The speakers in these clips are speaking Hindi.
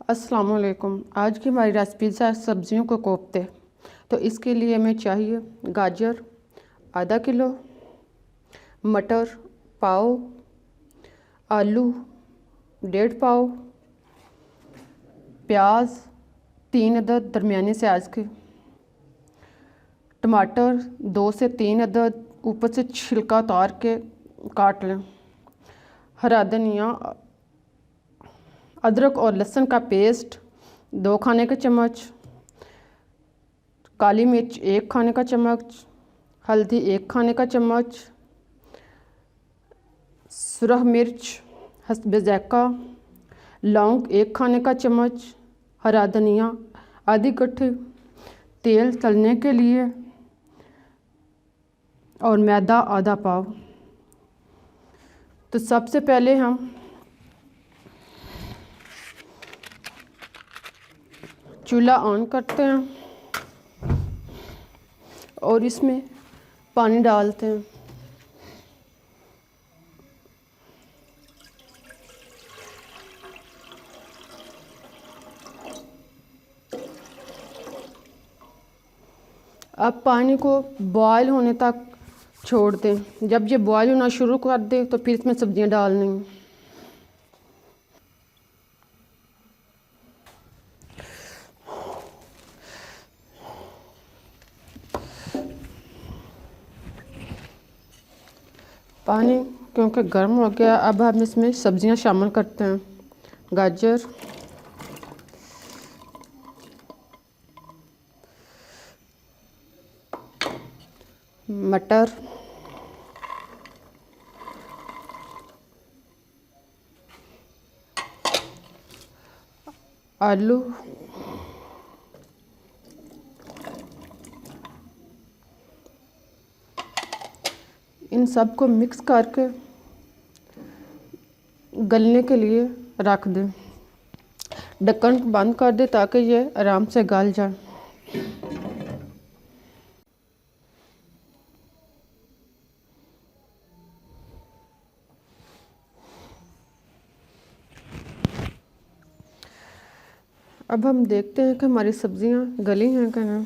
अस्सलाम वालेकुम। आज की हमारी रेसिपी है सब्जियों के कोफ्ते। तो इसके लिए हमें चाहिए गाजर आधा किलो, मटर पाव, आलू 1.5 पाव, प्याज 3 अदद दरमियाने साइज़ के, टमाटर 2 से 3 अदद ऊपर से छिलका उतार के काट लें, हरा धनिया, अदरक और लहसुन का पेस्ट 2 खाने के चम्मच, काली मिर्च 1 खाने का चम्मच, हल्दी 1 खाने का चम्मच, सुरख मिर्च हस्बे ज़ायक़ा, लौंग 1 खाने का चम्मच, हरा धनिया आधी कट्टी, तेल तलने के लिए और मैदा आधा पाव। तो सबसे पहले हम चूल्हा ऑन करते हैं और इसमें पानी डालते हैं। अब पानी को बॉयल होने तक छोड़ दें। जब ये बॉयल होना शुरू कर दे तो फिर इसमें सब्जियां डालनी हैं। पानी क्योंकि गर्म हो गया, अब हम इसमें सब्जियां शामिल करते हैं। गाजर, मटर, आलू, इन सब को मिक्स करके गलने के लिए रख दें। ढक्कन बंद कर दें ताकि ये आराम से गल जाए। अब हम देखते हैं कि हमारी सब्जियां गली हैं कि नहीं।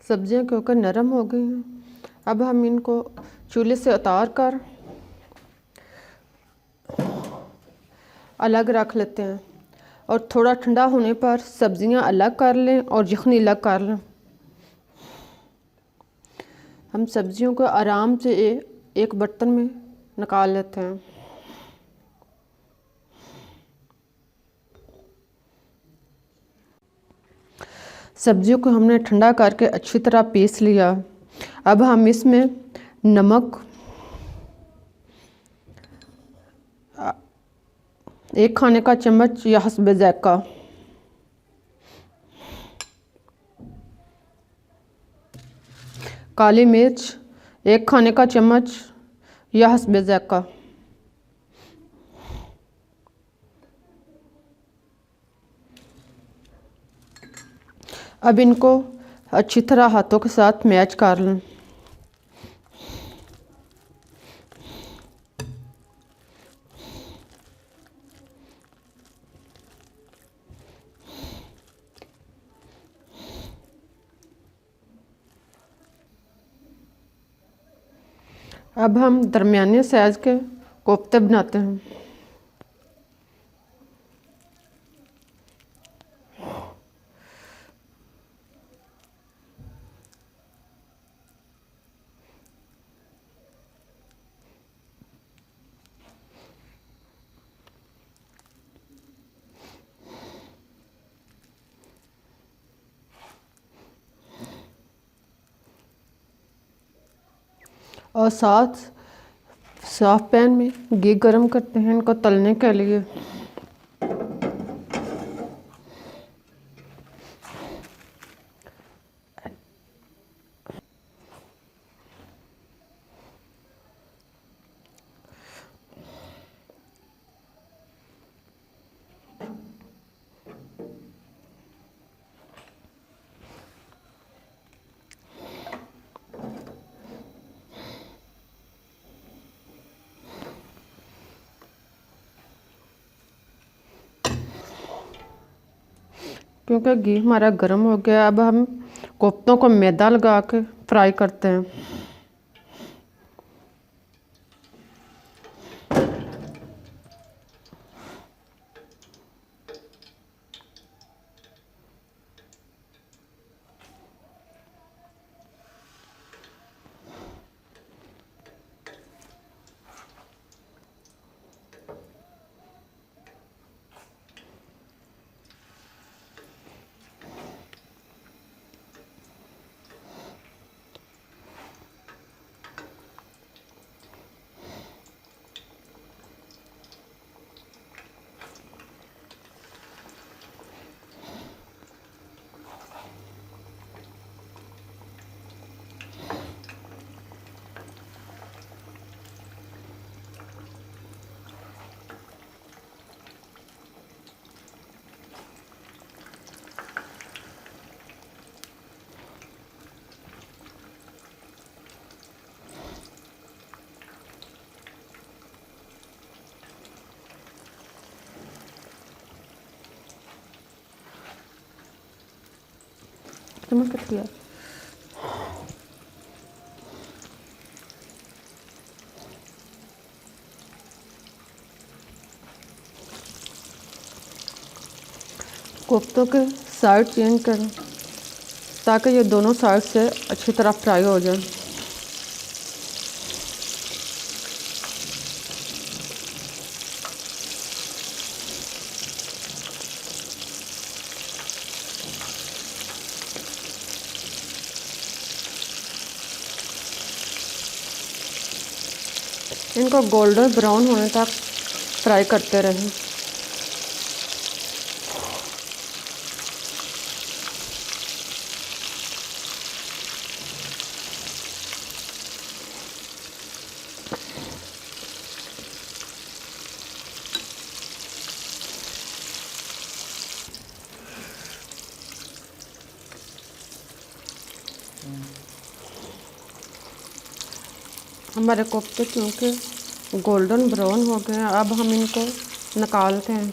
सब्जियां क्योंकि नरम हो गई हैं, अब हम इनको चूल्हे से उतार कर अलग रख लेते हैं और थोड़ा ठंडा होने पर सब्जियां अलग कर लें और यखनी अलग कर लें। हम सब्जियों को आराम से एक बर्तन में निकाल लेते हैं। सब्जियों को हमने ठंडा करके अच्छी तरह पीस लिया। अब हम इसमें नमक 1 खाने का चम्मच या हस्बे ज़ायक़ा, काली मिर्च 1 खाने का चम्मच या हस्बे ज़ायक़ा, अब इनको अच्छी तरह हाथों के साथ मैच कर लें। अब हम दरमियाने साइज़ के कोफ्ते बनाते हैं। और साफ पैन में घी गरम करते हैं इनको तलने के लिए। क्योंकि घी हमारा गर्म हो गया। अब हम कोफ्तों को मैदा लगा के फ्राई करते हैं। चम्मच कट गया। कोफ्तों के साइड चेंज करें ताकि ये दोनों साइड से अच्छी तरह फ्राई हो जाए। इनको गोल्डन ब्राउन होने तक फ्राई करते रहें। हमारे कोफ्ते क्योंकि गोल्डन ब्राउन हो गए हैं, अब हम इनको निकालते हैं।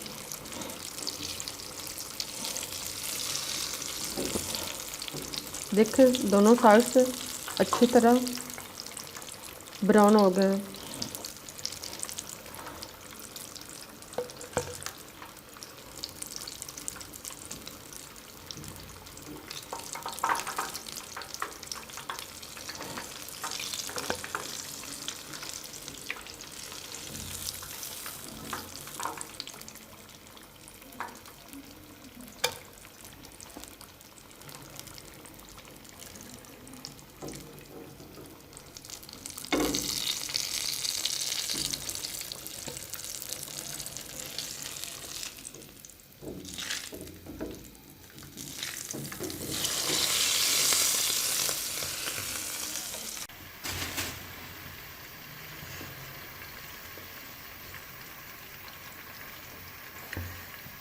देखिए दोनों साइड से अच्छी तरह ब्राउन हो गए हैं।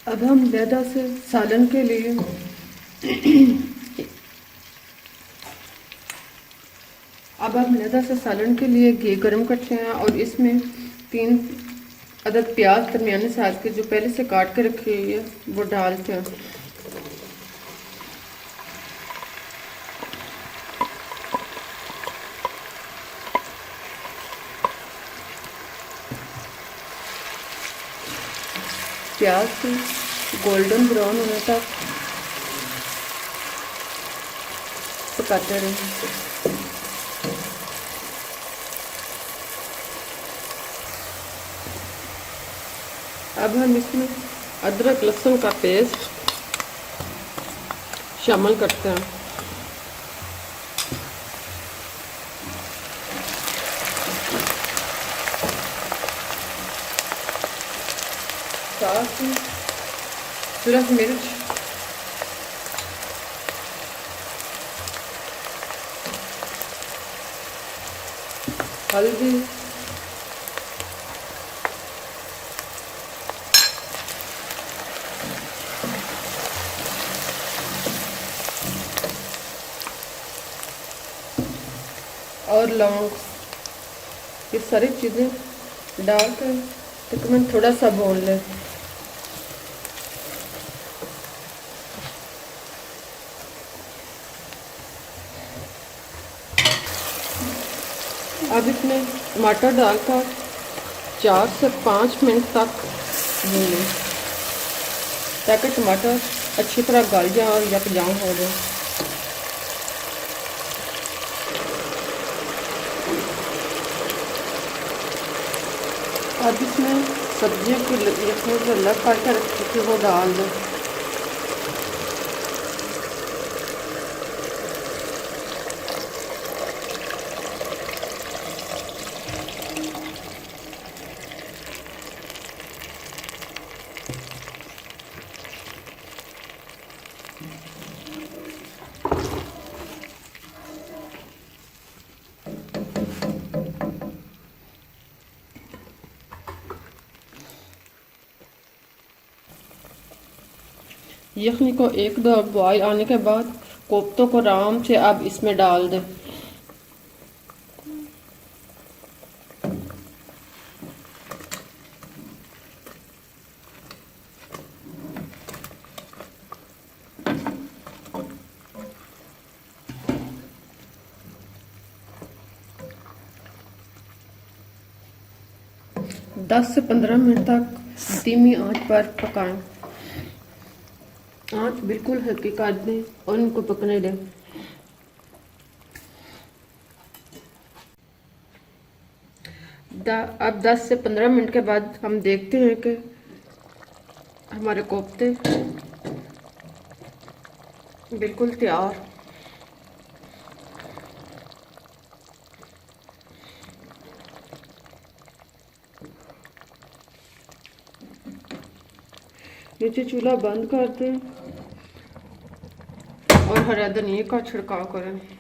अब हम मैदा से सालन के लिए घी गरम करते हैं और इसमें 3 अदद प्याज दरमियाने साइज के जो पहले से काट के रखी हुई है वो डालते हैं। प्याज की गोल्डन ब्राउन होने तक पकाते रहें। अब हम इसमें अदरक लहसुन का पेस्ट शामिल करते हैं। साथ ही सूरज मिर्च, हल्दी, और लौंग, ये सारी चीज़ें डालकर तकरीबन थोड़ा सा भून लें। अब इसमें टमाटर डालकर 4 से 5 मिनट तक भूनें ताकि टमाटर अच्छी तरह गल जाए और यकजान हो जाए। अब इसमें सब्जियों की यखनी जो अलग करके रखी थी वो डाल दें। यखनी को 1-2 बॉयल आने के बाद कोफ्तों को आराम से अब इसमें डाल दें। दस से 15 मिनट तक धीमी आंच पर पकाएं। आंच बिल्कुल हल्की कर दें और इनको पकने दें। अब 10 से 15 मिनट के बाद हम देखते हैं कि हमारे कोफ्ते बिल्कुल तैयार। नीचे चूल्हा बंद कर दें और हरा धनिया का छिड़काव करें।